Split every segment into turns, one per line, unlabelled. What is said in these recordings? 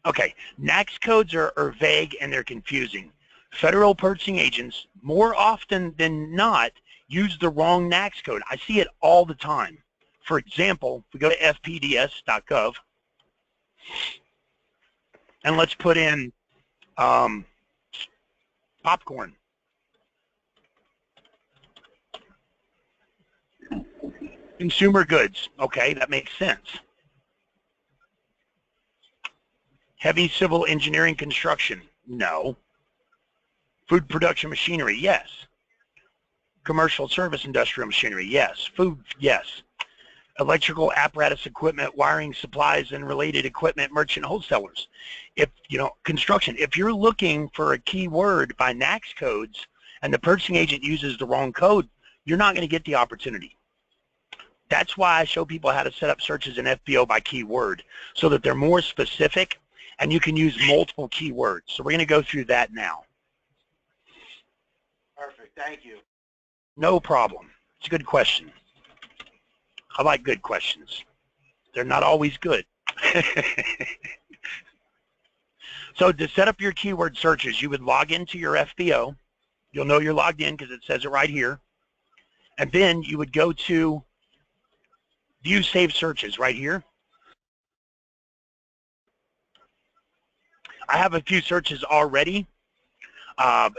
Okay, NAICS codes are vague and they're confusing. Federal purchasing agents, more often than not, use the wrong NAICS code. I see it all the time. For example, if we go to fpds.gov, and let's put in popcorn. Consumer goods. Okay, that makes sense. Heavy civil engineering construction. No. Food production machinery. Yes. Commercial service industrial machinery. Yes. Food. Yes. Electrical apparatus equipment, wiring supplies and related equipment, merchant wholesalers. If, construction, if you're looking for a keyword by NAICS codes and the purchasing agent uses the wrong code, you're not going to get the opportunity. That's why I show people how to set up searches in f.b.o by keyword so that they're more specific and you can use multiple keywords. So we're going to go through that now.
Perfect. Thank you.
No problem. It's a good question. I like good questions. They're not always good. So to set up your keyword searches, you would log into your f.b.o. You'll know you're logged in because it says it right here. And then you would go to View Saved Searches right here. I have a few searches already.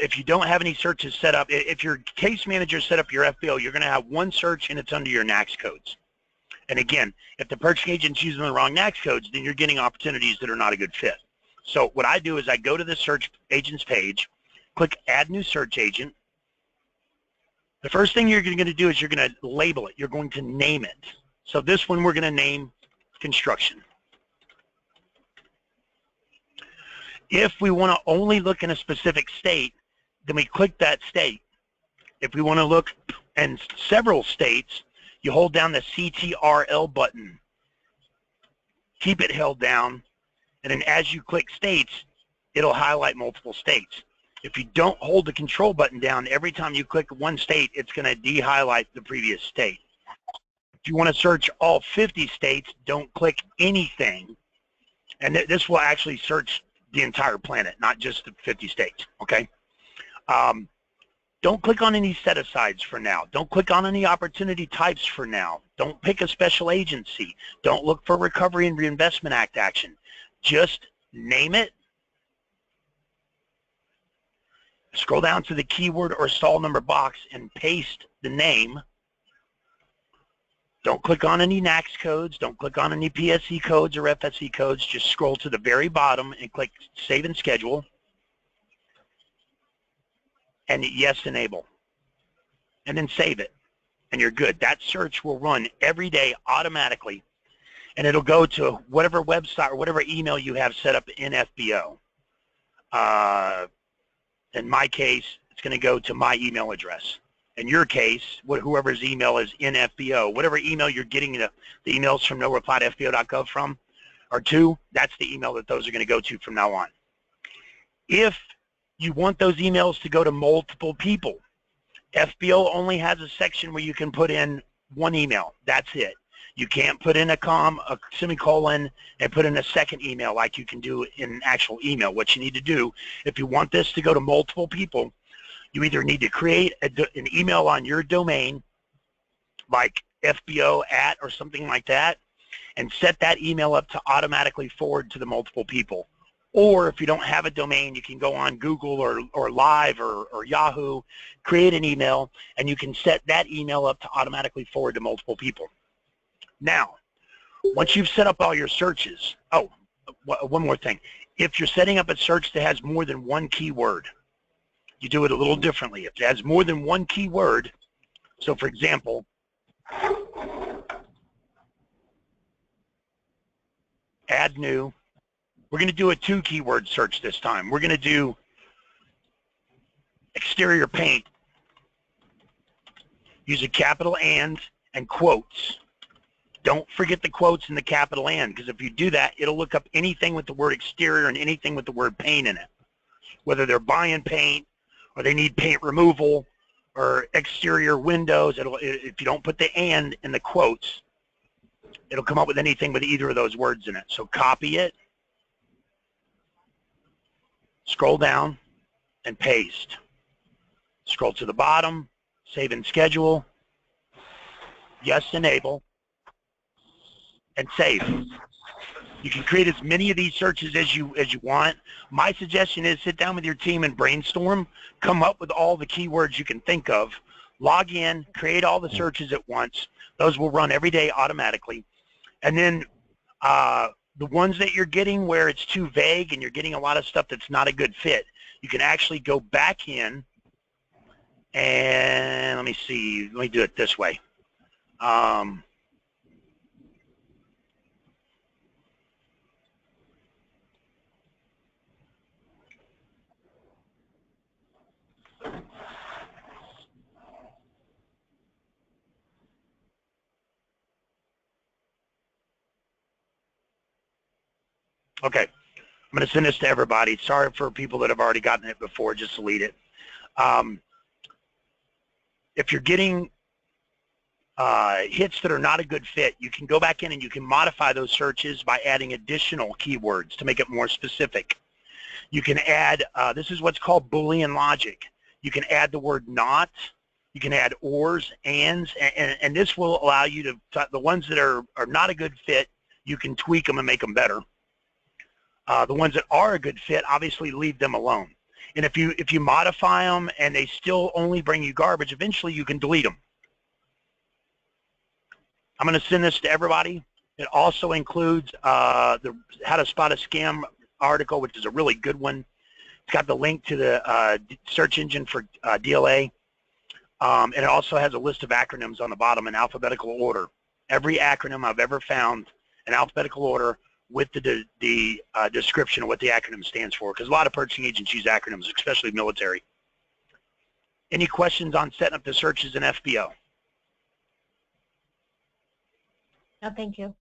If you don't have any searches set up, if your case manager set up your f.b.o, you're going to have one search and it's under your NAICS codes. And again, if the purchasing agent's using the wrong NAICS codes, then you're getting opportunities that are not a good fit. So what I do is I go to the search agents page, click Add New Search Agent. The first thing you're going to do is you're going to label it. You're going to name it. So this one we're going to name construction. If we want to only look in a specific state, then we click that state. If we want to look in several states, you hold down the CTRL button. Keep it held down, and then as you click states, it'll highlight multiple states. If you don't hold the control button down, every time you click one state, it's going to de-highlight the previous state. If you want to search all 50 states, don't click anything, and this will actually search the entire planet, not just the 50 states, okay? Don't click on any set-asides for now. Don't click on any opportunity types for now. Don't pick a special agency. Don't look for Recovery and Reinvestment Act action. Just name it. Scroll down to the keyword or stall number box and paste the name. Don't click on any NAICS codes. Don't click on any PSE codes or FSE codes. Just scroll to the very bottom and click Save and Schedule. And yes, enable. And then save it. And you're good. That search will run every day automatically. And it'll go to whatever website or whatever email you have set up in f.b.o. In my case, it's going to go to my email address. In your case, whoever's email is in f.b.o, whatever email you're getting the emails from noreply@fbo.gov from or to, that's the email that those are going to go to from now on. If you want those emails to go to multiple people, f.b.o only has a section where you can put in one email. That's it. You can't put in a semicolon, and put in a second email like you can do in an actual email. What you need to do, if you want this to go to multiple people, you either need to create an email on your domain, like fbo@ or something like that, and set that email up to automatically forward to the multiple people. Or if you don't have a domain, you can go on Google or Live or Yahoo, create an email, and you can set that email up to automatically forward to multiple people. Now, once you've set up all your searches, oh, one more thing. If you're setting up a search that has more than one keyword, you do it a little differently. If it has more than one keyword, so for example, add new, we're going to do a 2-keyword search this time. We're going to do exterior paint. Use a capital and quotes. Don't forget the quotes and the capital and, because if you do that, it'll look up anything with the word exterior and anything with the word paint in it. Whether they're buying paint or they need paint removal or exterior windows, if you don't put the and in the quotes, it'll come up with anything with either of those words in it. So copy it, scroll down, and paste. Scroll to the bottom, save and schedule, yes, enable, and save. You can create as many of these searches as you want. My suggestion is sit down with your team and brainstorm, come up with all the keywords you can think of, log in, create all the searches at once. Those will run every day automatically. And then the ones that you're getting where it's too vague and you're getting a lot of stuff that's not a good fit, you can actually go back in and let me see, let me do it this way. Okay, I'm going to send this to everybody. Sorry for people that have already gotten it before, just delete it. If you're getting hits that are not a good fit, you can go back in and you can modify those searches by adding additional keywords to make it more specific. You can add, this is what's called Boolean Logic. You can add the word not, you can add ors, ands, and this will allow you to, the ones that are not a good fit, you can tweak them and make them better. The ones that are a good fit, obviously leave them alone. And if you modify them and they still only bring you garbage, eventually you can delete them. I'm going to send this to everybody. It also includes the How to Spot a Scam article, which is a really good one. It's got the link to the search engine for DLA. And it also has a list of acronyms on the bottom in alphabetical order. Every acronym I've ever found in alphabetical order with the description of what the acronym stands for, because a lot of purchasing agents use acronyms, especially military. Any questions on setting up the searches in f.b.o?
No, thank you.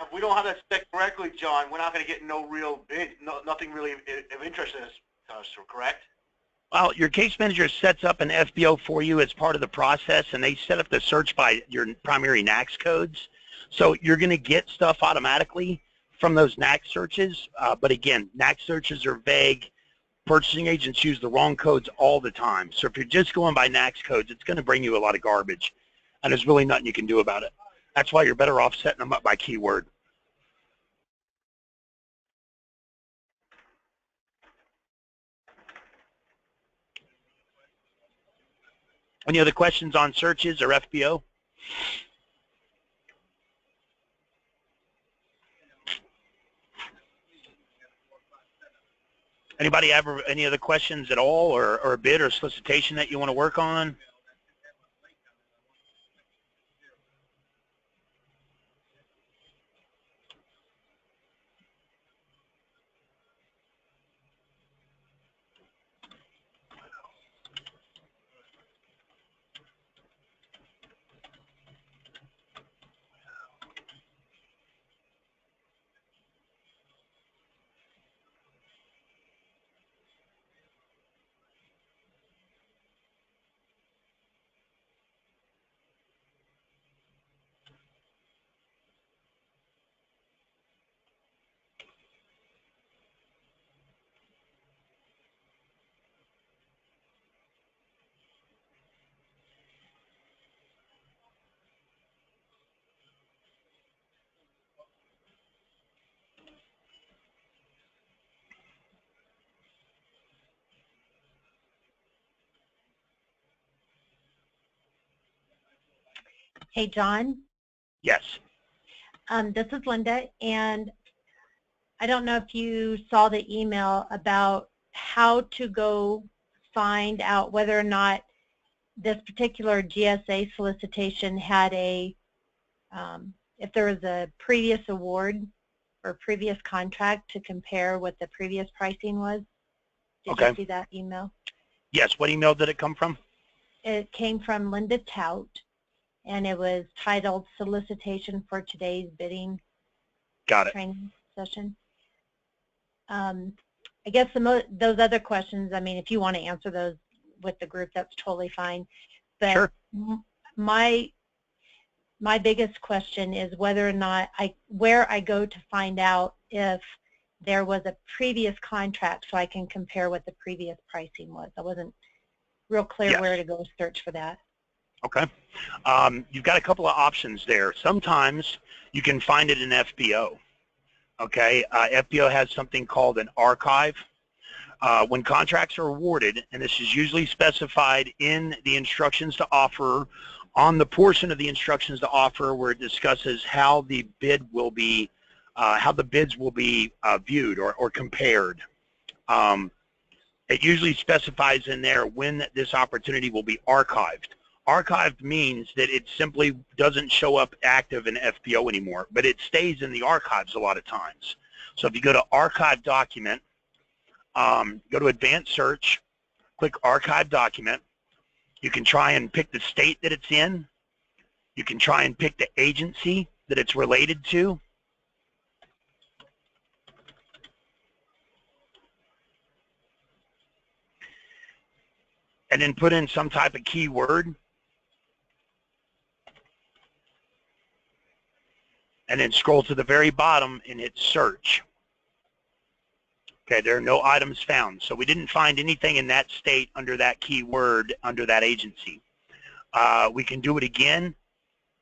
If we don't have that set correctly, John, we're not going to get no real bid, nothing really of interest in us, correct?
Well, your case manager sets up an f.b.o for you as part of the process, and they set up the search by your primary NAICS codes. So you're going to get stuff automatically from those NAICS searches. But again, NAICS searches are vague. Purchasing agents use the wrong codes all the time. So if you're just going by NAICS codes, it's going to bring you a lot of garbage, and there's really nothing you can do about it. That's why you're better off setting them up by keyword. Any other questions on searches or f.b.o? Anybody have any other questions at all, or a bid or solicitation that you want to work on?
Hey, John.
Yes.
This is Linda, and I don't know if you saw the email about how to go find out whether or not this particular GSA solicitation had a, if there was a previous award or previous contract to compare what the previous pricing was. Did you see that email?
Yes. What email did it come from?
It came from Linda Tout, and it was titled Solicitation for Today's Bidding
Got it.
Training Session. I guess those other questions, I mean, if you want to answer those with the group, that's totally fine. But
sure.
My biggest question is whether or not where I go to find out if there was a previous contract so I can compare what the previous pricing was. I wasn't real clear
Yes.
where to go search for that.
Okay. You've got a couple of options there. Sometimes you can find it in f.b.o. Okay. f.b.o has something called an archive. When contracts are awarded, and this is usually specified in the instructions to offer, on the portion of the instructions to offer where it discusses how the bid will be, how the bids will be viewed or compared. It usually specifies in there when this opportunity will be archived. Archived means that it simply doesn't show up active in f.b.o anymore, but it stays in the archives a lot of times. So if you go to Archive Document, go to Advanced Search, click Archive Document. You can try and pick the state that it's in. You can try and pick the agency that it's related to. And then put in some type of keyword. And then scroll to the very bottom and hit Search. Okay, there are no items found. So we didn't find anything in that state under that keyword, under that agency. We can do it again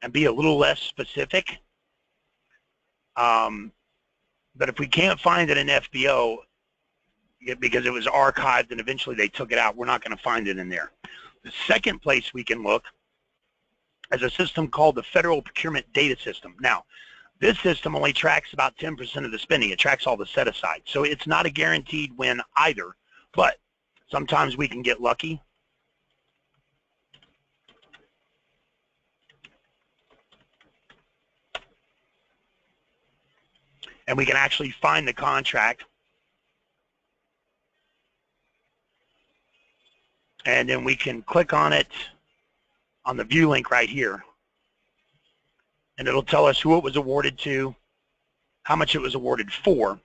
and be a little less specific. But if we can't find it in f.b.o, because it was archived and eventually they took it out, we're not going to find it in there. The second place we can look is a system called the Federal Procurement Data System. Now, this system only tracks about 10% of the spending. It tracks all the set-aside. So it's not a guaranteed win either, but sometimes we can get lucky. And we can actually find the contract. And then we can click on it on the view link right here. And it'll tell us who it was awarded to, how much it was awarded for.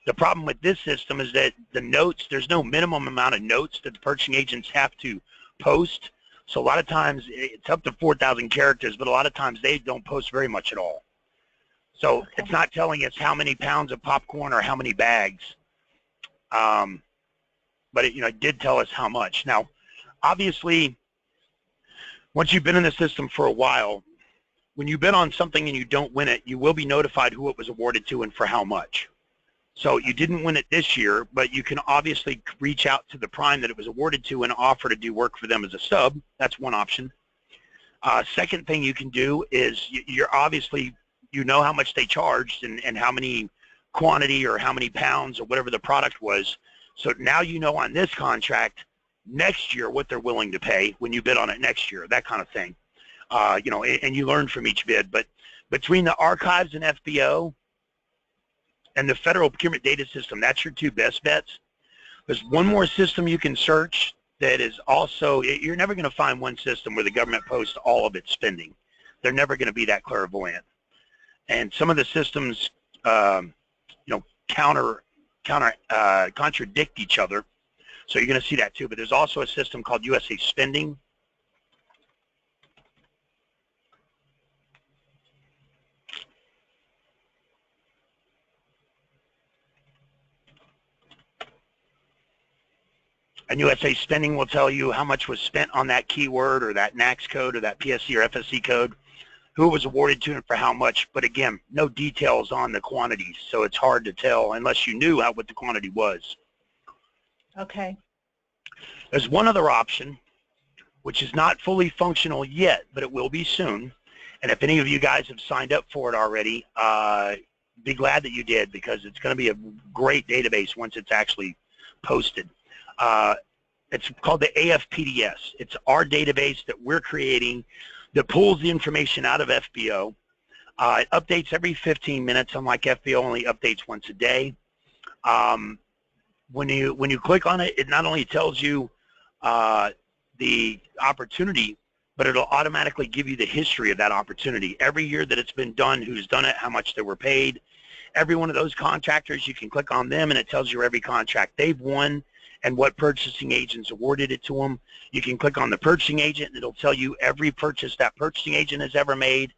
The problem with this system is that the notes, there's no minimum amount of notes that the purchasing agents have to post. So a lot of times it's up to 4,000 characters, but a lot of times they don't post very much at all. So
Okay.
It's not telling us how many pounds of popcorn or how many bags. But it did tell us how much. Now, obviously, once you've been in the system for a while, when you bid on something and you don't win it, you will be notified who it was awarded to and for how much. So you didn't win it this year, but you can obviously reach out to the prime that it was awarded to and offer to do work for them as a sub. That's one option. Second thing you can do is you're obviously, you know how much they charged and how many quantity or how many pounds or whatever the product was. So now you know on this contract next year what they're willing to pay when you bid on it next year, that kind of thing. And you learn from each bid. But between the archives and f.b.o and the Federal Procurement Data System, that's your two best bets. There's one more system you can search that is also, you're never going to find one system where the government posts all of its spending. They're never going to be that clairvoyant. And some of the systems, contradict each other. So you're going to see that too. But there's also a system called USA Spending. And USA Spending will tell you how much was spent on that keyword or that NACS code or that PSC or FSC code, who it was awarded to and for how much. But again, no details on the quantities, so it's hard to tell unless you knew what the quantity was.
Okay.
There's one other option, which is not fully functional yet, but it will be soon. And if any of you guys have signed up for it already, be glad that you did, because it's going to be a great database once it's actually posted. It's called the afpds. It's our database that we're creating that pulls the information out of f.b.o. It updates every 15 minutes, unlike f.b.o only updates once a day. When you click on it, it not only tells you the opportunity, but it'll automatically give you the history of that opportunity. Every year that it's been done, who's done it, how much they were paid, Every one of those contractors, you can click on them and it tells you every contract they've won and what purchasing agents awarded it to them. You can click on the purchasing agent and it'll tell you every purchase that purchasing agent has ever made.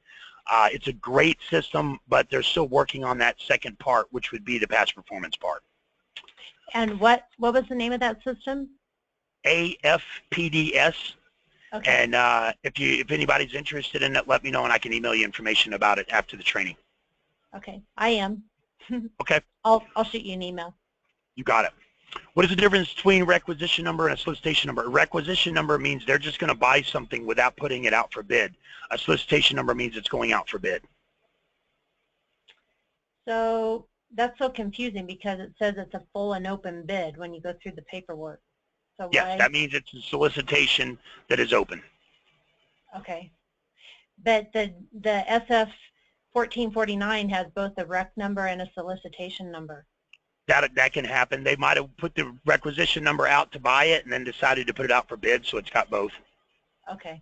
It's a great system, but they're still working on that second part, which would be the past performance part.
And what was the name of that system?
AFPDS.
Okay.
And if anybody's interested in it, let me know and I can email you information about it after the training.
Okay, I am.
Okay.
I'll shoot you an email.
You got it. What is the difference between requisition number and a solicitation number? A requisition number means they're just going to buy something without putting it out for bid. A solicitation number means it's going out for bid.
So that's so confusing because it says it's a full and open bid when you go through the paperwork. So
Yes,
why?
that means it's a solicitation that is open.
Okay. But the SF 1449 has both a rec number and a solicitation number.
That can happen. They might have put the requisition number out to buy it and then decided to put it out for bid, so it's got both.
Okay.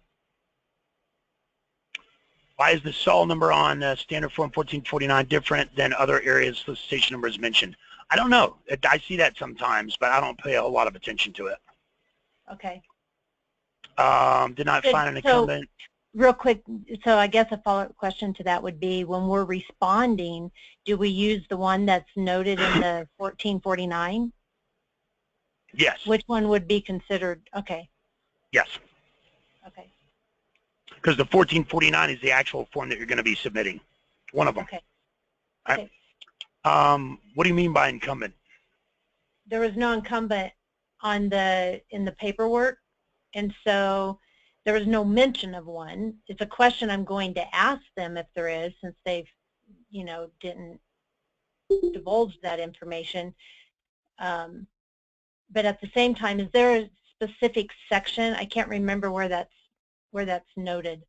Why is the SOL number on standard form 1449 different than other areas solicitation numbers mentioned? I don't know. I see that sometimes, but I don't pay a whole lot of attention to it.
Okay.
Did not find an incumbent.
Real quick, so I guess a follow-up question to that would be, when we're responding, do we use the one that's noted in the 1449?
Yes.
Which one would be considered? Okay.
Yes.
Okay.
Because the 1449 is the actual form that you're going to be submitting. One of them.
Okay.
Right? What do you mean by incumbent?
There was no incumbent in the paperwork, and so there was no mention of one. It's a question I'm going to ask them if there is, since they've, didn't divulge that information. But at the same time, is there a specific section? I can't remember where that's noted.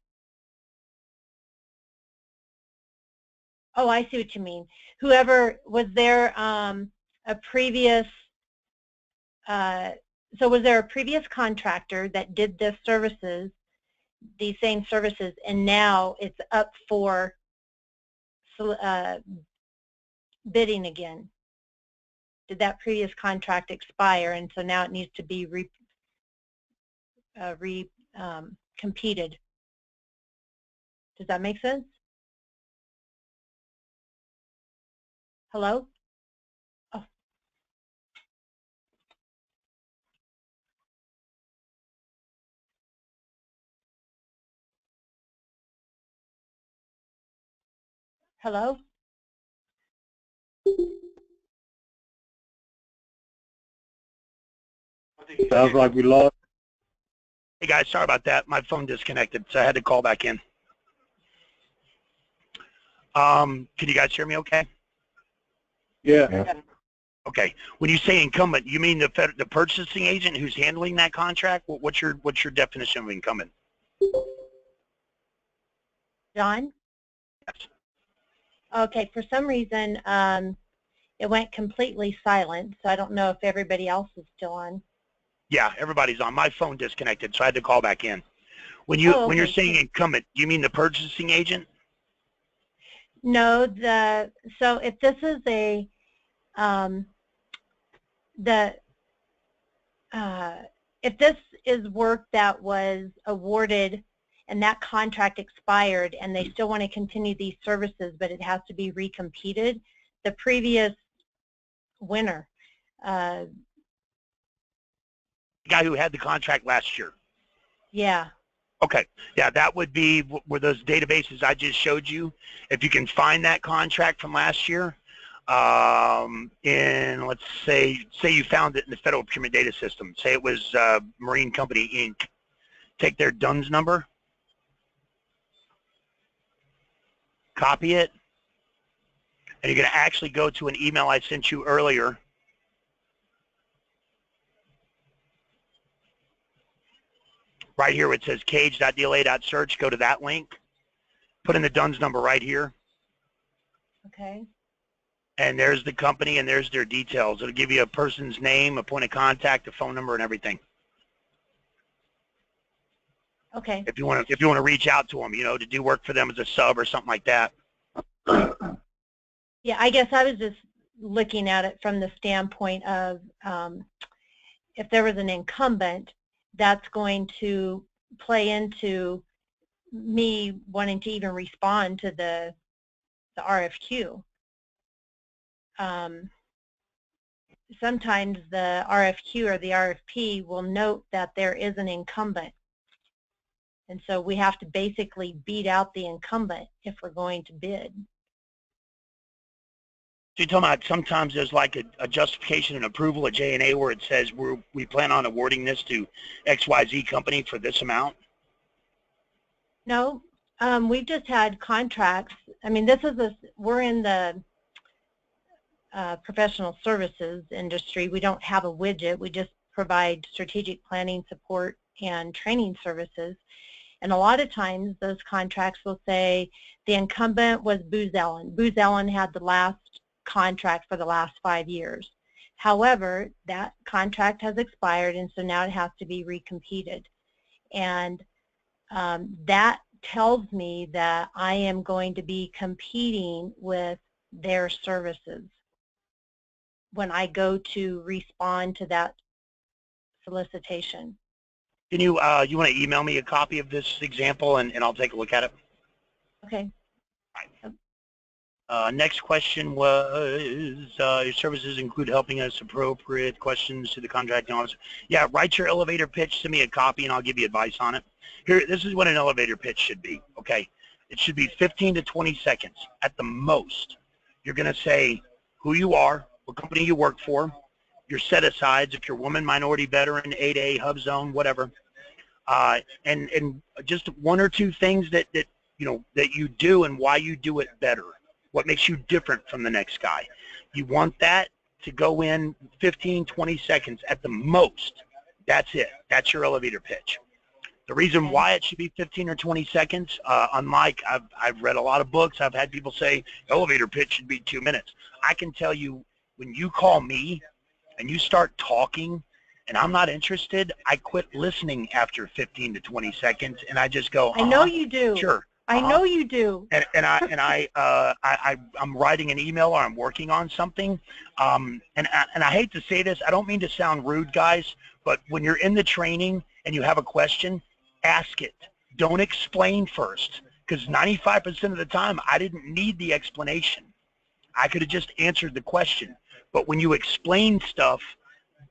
Oh, I see what you mean. Whoever was there a previous. So was there a previous contractor that did these same services, and now it's up for bidding again? Did that previous contract expire, and so now it needs to be competed? Does that make sense? Hello? Oh. Hello?
Sounds like we lost.
Hey guys, sorry about that. My phone disconnected, so I had to call back in. Can you guys hear me okay?
Yeah.
Okay. When you say incumbent, you mean the purchasing agent who's handling that contract? What's your definition of incumbent?
John?
Yes.
Okay, for some reason, it went completely silent, so I don't know if everybody else is still on.
Yeah, everybody's on. My phone disconnected, so I had to call back in. When you're saying incumbent, you mean the purchasing agent?
No, so if this is a if this is work that was awarded and that contract expired and they still want to continue these services, but it has to be recompeted, the previous winner.
The guy who had the contract last year.
Yeah.
Okay. Yeah, that would be where those databases I just showed you. If you can find that contract from last year, in, let's say you found it in the Federal Procurement Data System. Say it was Marine Company, Inc. Take their DUNS number, copy it, and you're going to actually go to an email I sent you earlier. Right here where it says cage.dla.search, go to that link, put in the DUNS number right here.
Okay.
And there's the company and there's their details. It'll give you a person's name, a point of contact, a phone number, and everything.
Okay.
If you want to reach out to them, to do work for them as a sub or something like that.
Yeah, I guess I was just looking at it from the standpoint of if there was an incumbent, that's going to play into me wanting to even respond to the RFQ. Sometimes the RFQ or the RFP will note that there is an incumbent. And so we have to basically beat out the incumbent if we're going to bid.
So you're talking about sometimes there's like a justification and approval at J&A where it says we plan on awarding this to XYZ company for this amount?
No, we've just had contracts. I mean, we're in the professional services industry. We don't have a widget. We just provide strategic planning support and training services. And a lot of times those contracts will say the incumbent was Booz Allen. Booz Allen had the last contract for the last 5 years. However, that contract has expired, and so now it has to be recompeted. And that tells me that I am going to be competing with their services when I go to respond to that solicitation.
Can you you want to email me a copy of this example and I'll take a look at it?
Okay.
Next question was, your services include helping us appropriate questions to the contracting officer. Yeah, write your elevator pitch, send me a copy, and I'll give you advice on it. Here, this is what an elevator pitch should be, okay? It should be 15 to 20 seconds at the most. You're going to say who you are, what company you work for, your set-asides, if you're woman, minority, veteran, 8A, hub zone, whatever, and just one or two things that you do and why you do it better. What makes you different from the next guy? You want that to go in 15, 20 seconds at the most. That's it. That's your elevator pitch. The reason why it should be 15 or 20 seconds, unlike I've read a lot of books, I've had people say elevator pitch should be 2 minutes. I can tell you when you call me and you start talking and I'm not interested, I quit listening after 15 to 20 seconds and I just go,
I know you do.
Sure.
I know you do.
And I'm writing an email or I'm working on something, and I hate to say this, I don't mean to sound rude, guys, but when you're in the training and you have a question, ask it. Don't explain first, because 95% of the time I didn't need the explanation. I could have just answered the question. But when you explain stuff,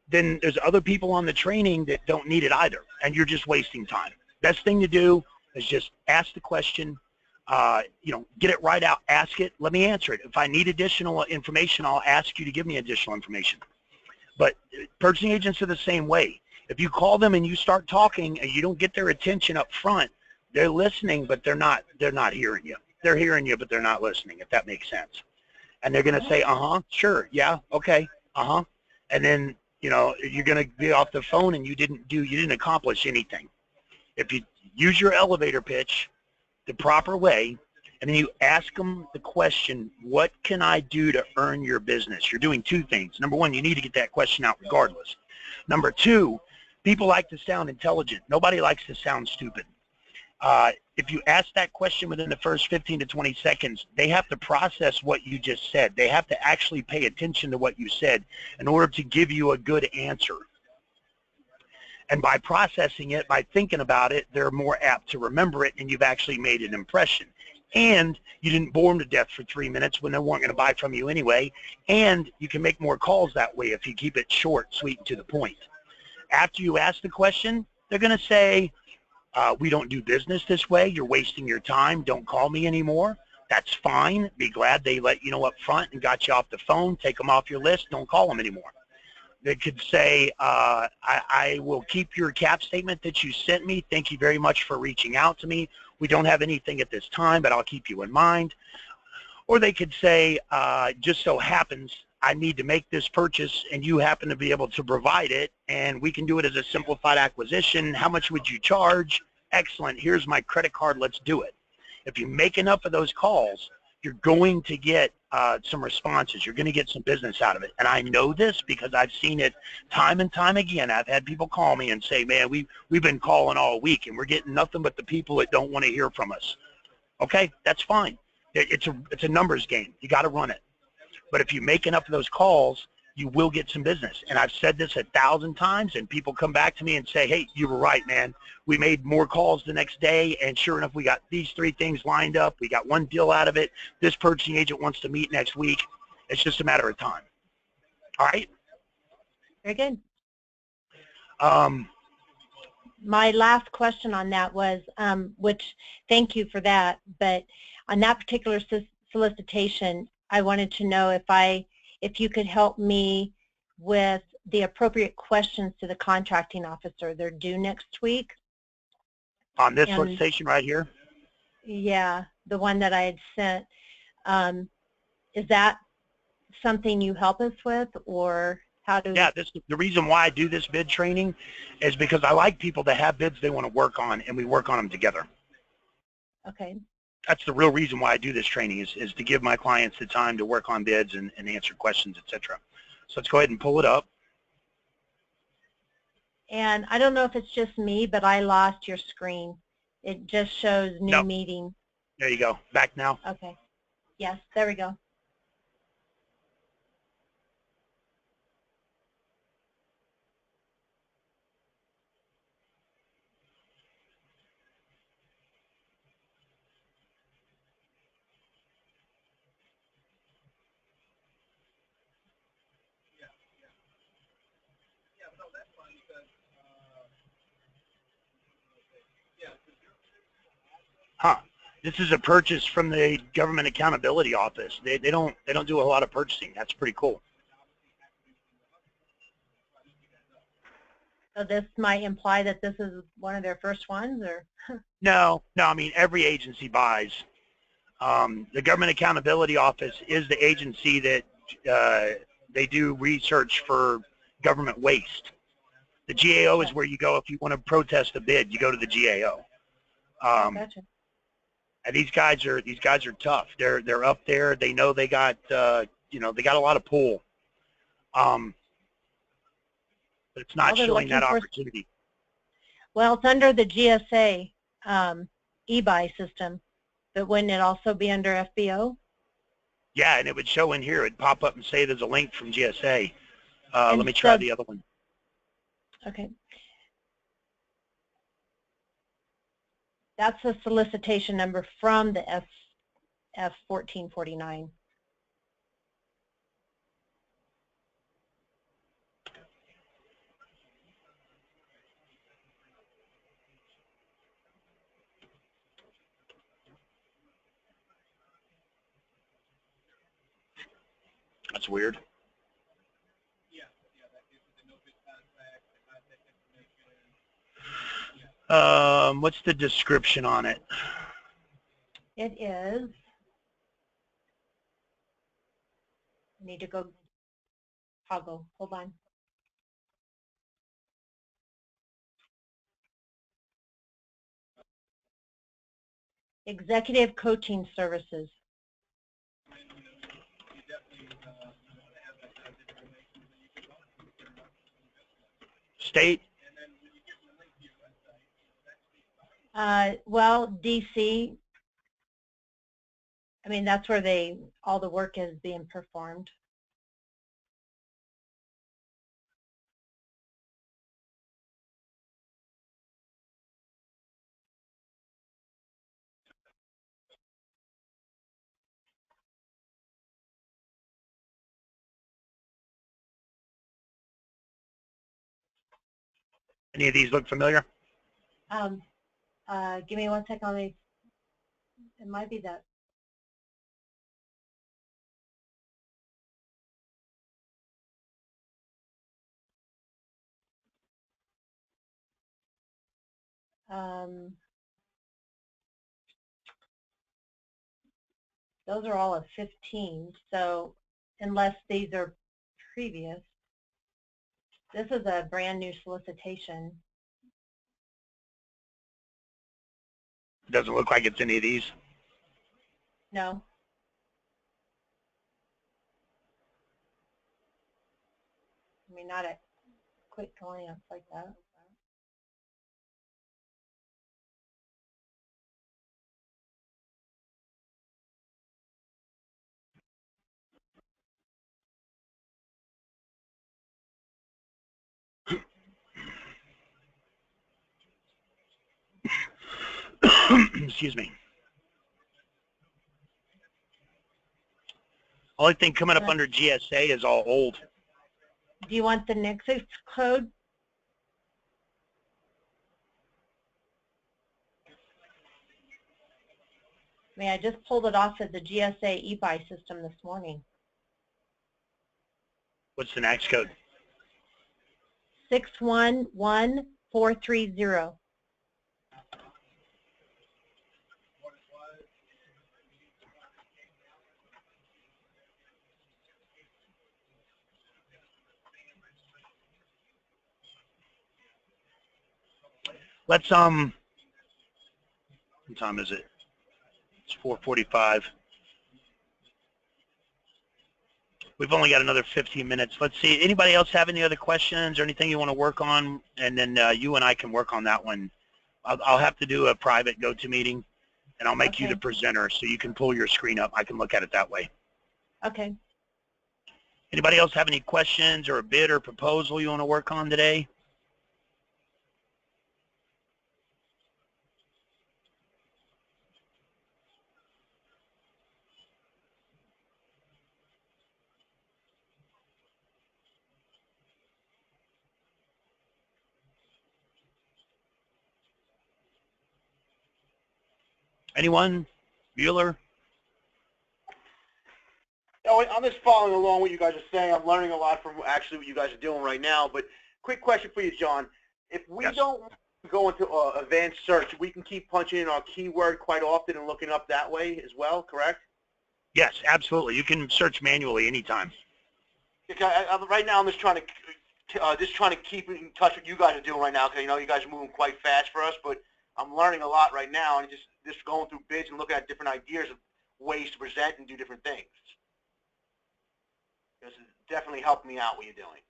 then there's other people on the training that don't need it either, and you're just wasting time. Best thing to do is just ask the question, get it right out, ask it, let me answer it. If I need additional information, I'll ask you to give me additional information. But purchasing agents are the same way. If you call them and you start talking and you don't get their attention up front, they're listening, but they're not hearing you. They're hearing you, but they're not listening, if that makes sense. And they're going to say, sure, yeah, okay, and then, you're going to be off the phone and you didn't accomplish anything. If you use your elevator pitch the proper way, and then you ask them the question, what can I do to earn your business? You're doing two things. Number one, you need to get that question out regardless. Number two, people like to sound intelligent. Nobody likes to sound stupid. If you ask that question within the first 15 to 20 seconds, they have to process what you just said. They have to actually pay attention to what you said in order to give you a good answer. And by processing it, by thinking about it, they're more apt to remember it, and you've actually made an impression. And you didn't bore them to death for 3 minutes when they weren't going to buy from you anyway, and you can make more calls that way if you keep it short, sweet, and to the point. After you ask the question, they're going to say, we don't do business this way. You're wasting your time. Don't call me anymore. That's fine. Be glad they let you know up front and got you off the phone. Take them off your list. Don't call them anymore. They could say, I will keep your cap statement that you sent me. Thank you very much for reaching out to me. We don't have anything at this time, but I'll keep you in mind. Or they could say, just so happens I need to make this purchase and you happen to be able to provide it, and we can do it as a simplified acquisition. How much would you charge? Excellent. Here's my credit card. Let's do it. If you make enough of those calls, you're going to get some responses. You're going to get some business out of it. And I know this because I've seen it time and time again. I've had people call me and say, man, we've been calling all week and we're getting nothing but the people that don't want to hear from us. Okay, that's fine. It's a numbers game. You got to run it. But if you make enough of those calls, you will get some business. And I've said this 1,000 times, and people come back to me and say, hey, you were right, man. We made more calls the next day, and sure enough, we got these 3 things lined up. We got one deal out of it. This purchasing agent wants to meet next week. It's just a matter of time. All right?
Very good.
Um,
My last question on that was, which thank you for that, but on that particular solicitation, I wanted to know if you could help me with the appropriate questions to the contracting officer. They're due next week.
on this solicitation right here?
Yeah, the one that I had sent. Is that something you help us with, or how do?
Yeah, the reason why I do this bid training is because I like people to have bids they want to work on, and we work on them together.
Okay.
That's the real reason why I do this training is to give my clients the time to work on bids and answer questions, etc. So let's go ahead and pull it up.
And I don't know if it's just me, but I lost your screen. It just shows new meeting.
There you go. Back now.
Okay. Yes, there we go.
Huh. This is a purchase from the Government Accountability Office. They don't do a lot of purchasing. That's pretty cool.
So this might imply that this is one of their first ones, or?
No. I mean, every agency buys. The Government Accountability Office is the agency that they do research for government waste. The GAO is where you go if you want to protest a bid. You go to the GAO.
Gotcha.
And these guys are tough. They're up there. They know they got they got a lot of pull. But it's not showing that opportunity.
Well, it's under the GSA e-buy system, but wouldn't it also be under f.b.o?
Yeah, and it would show in here. It'd pop up and say there's a link from GSA. Let me try the other one.
Okay. That's a solicitation number from the F1449.
That's weird. What's the description on it?
It is, I need to go toggle, hold on. Executive coaching services.
State?
Well, DC, I mean, that's where all the work is being performed.
Any of these look familiar?
Give me 1 second. It might be that. Those are all of 15, so unless these are previous. This is a brand new solicitation.
Doesn't look like it's any of these.
No. I mean, not at quick glance like that.
Excuse me. Only thing coming up under GSA is all old.
Do you want the Nexus code? I mean, I just pulled it off of the GSA e-buy system this morning.
What's the next code?
611430.
Let's what time is it? It's 4:45. We've only got another 15 minutes. Let's see. Anybody else have any other questions or anything you want to work on? And then you and I can work on that one. I'll have to do a private go-to meeting, and I'll make you the presenter so you can pull your screen up. I can look at it that way.
Okay.
Anybody else have any questions or a bid or proposal you want to work on today? Anyone? Bueller?
No, I'm just following along what you guys are saying. I'm learning a lot from actually what you guys are doing right now. But quick question for you, John. If we don't go into advanced search, we can keep punching in our keyword quite often and looking up that way as well, correct?
Yes, absolutely. You can search manually anytime.
Right now, I'm just trying to keep in touch with what you guys are doing right now, because you guys are moving quite fast for us. But I'm learning a lot right now, and just going through bids and looking at different ideas of ways to present and do different things. This is definitely helping me out what you're doing.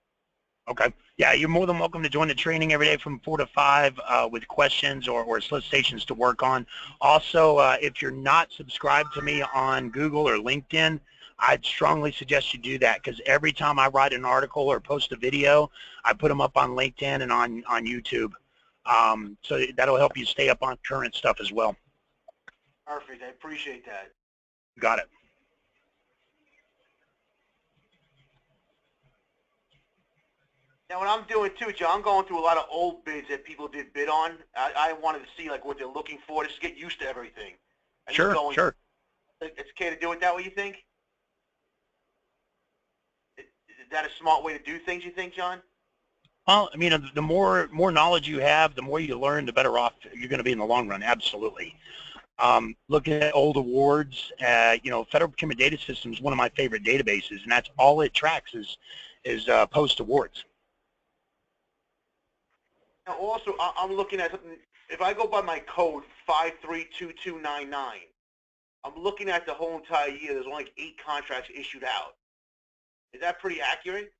Okay. Yeah, you're more than welcome to join the training every day from 4 to 5 with questions or solicitations to work on. Also, if you're not subscribed to me on Google or LinkedIn, I'd strongly suggest you do that, because every time I write an article or post a video, I put them up on LinkedIn and on YouTube. So that'll help you stay up on current stuff as well.
Perfect. I appreciate that.
Got it.
Now, what I'm doing too, John, I'm going through a lot of old bids that people did bid on. I wanted to see like what they're looking for, just to get used to everything.
Sure, sure.
It's okay to do it that way, you think? Is that a smart way to do things, you think, John?
Well, I mean, the more knowledge you have, the more you learn, the better off you're going to be in the long run. Absolutely. Looking at old awards, Federal Procurement Data System is one of my favorite databases, and that's all it tracks is post awards.
Now, also, I'm looking at something. If I go by my code 532299, I'm looking at the whole entire year. There's only like 8 contracts issued out. Is that pretty accurate?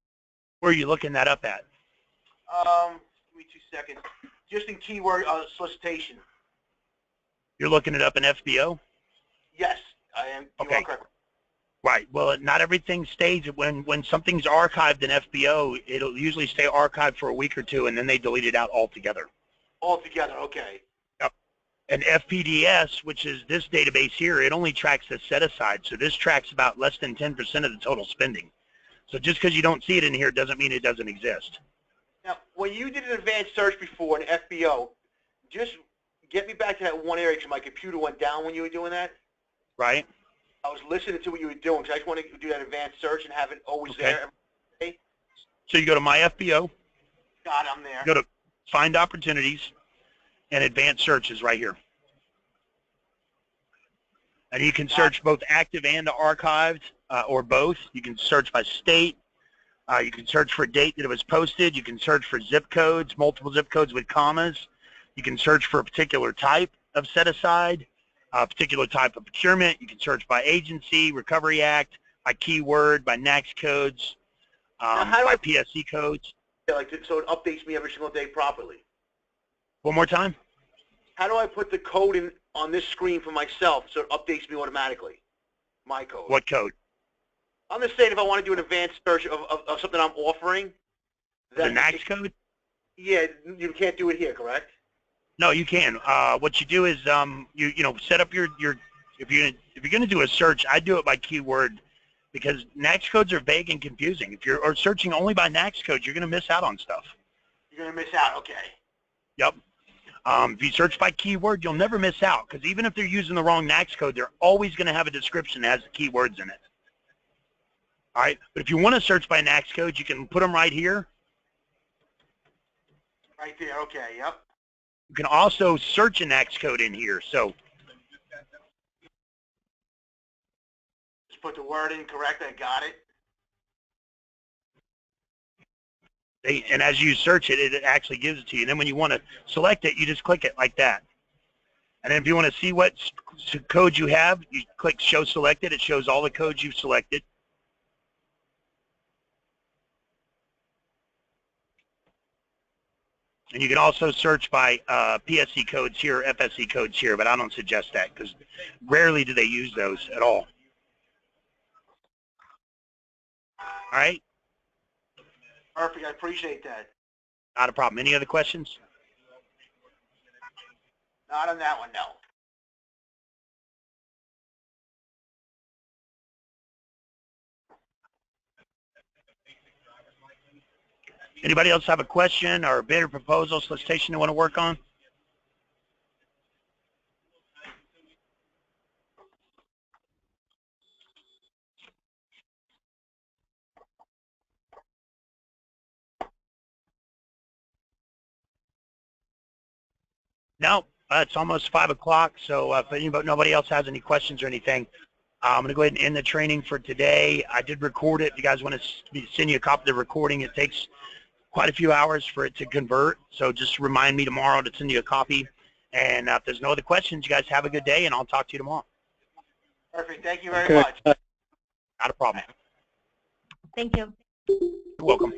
Where are you looking that up at?
Give me 2 seconds. Just in keyword solicitation.
You're looking it up in f.b.o?
Yes, I am. You are correct.
Right. Well, not everything stays. When something's archived in f.b.o, it'll usually stay archived for a week or 2, and then they delete it out altogether.
Altogether, okay.
Yep. And FPDS, which is this database here, it only tracks the set-aside. So this tracks about less than 10% of the total spending. So just because you don't see it in here doesn't mean it doesn't exist.
Now, when you did an advanced search before in f.b.o, just get me back to that one area because my computer went down when you were doing that.
Right.
I was listening to what you were doing because I just want to do that advanced search and have it always there every day.
So you go to my f.b.o.
God, I'm there.
Go to Find Opportunities, and Advanced Search is right here. And you can search both active and archived, or both. You can search by state. You can search for a date that it was posted. You can search for zip codes, multiple zip codes with commas. You can search for a particular type of set-aside, a particular type of procurement. You can search by agency, Recovery Act, by keyword, by NAICS codes, by PSC codes.
Like, so it updates me every single day properly.
One more time.
How do I put the code in on this screen for myself so it updates me automatically? My code.
What code?
I'm just saying if I want to do an advanced search of something I'm offering.
The NAICS code?
Yeah, you can't do it here, correct?
No, you can. What you do is you know set up your if you're gonna do a search, I do it by keyword because NAICS codes are vague and confusing. If you're searching only by NAICS codes, you're gonna miss out on stuff.
You're gonna miss out. Okay.
Yep. If you search by keyword, you'll never miss out because even if they're using the wrong NAICS code, they're always going to have a description that has the keywords in it. All right, but if you want to search by NAICS code, you can put them right here.
Right there. Okay. Yep.
You can also search a NAICS code in here. So
Just put the word in correct. I got it.
and as you search it, it actually gives it to you. And then when you want to select it, you just click it like that. And then if you want to see what code you have, you click Show Selected. It shows all the codes you've selected. And you can also search by PSC codes here, FSC codes here, but I don't suggest that because rarely do they use those at all. All right?
Perfect. I appreciate that.
Not a problem. Any other questions?
Not on that one, no.
Anybody else have a question or a bid or proposal solicitation they want to work on? No, it's almost 5 o'clock, so if nobody else has any questions or anything, I'm going to go ahead and end the training for today. I did record it. If you guys want to send you a copy of the recording, it takes quite a few hours for it to convert, so just remind me tomorrow to send you a copy. And if there's no other questions, you guys have a good day, and I'll talk to you tomorrow.
Perfect. Thank you very much.
Not a problem.
Thank you.
You're welcome.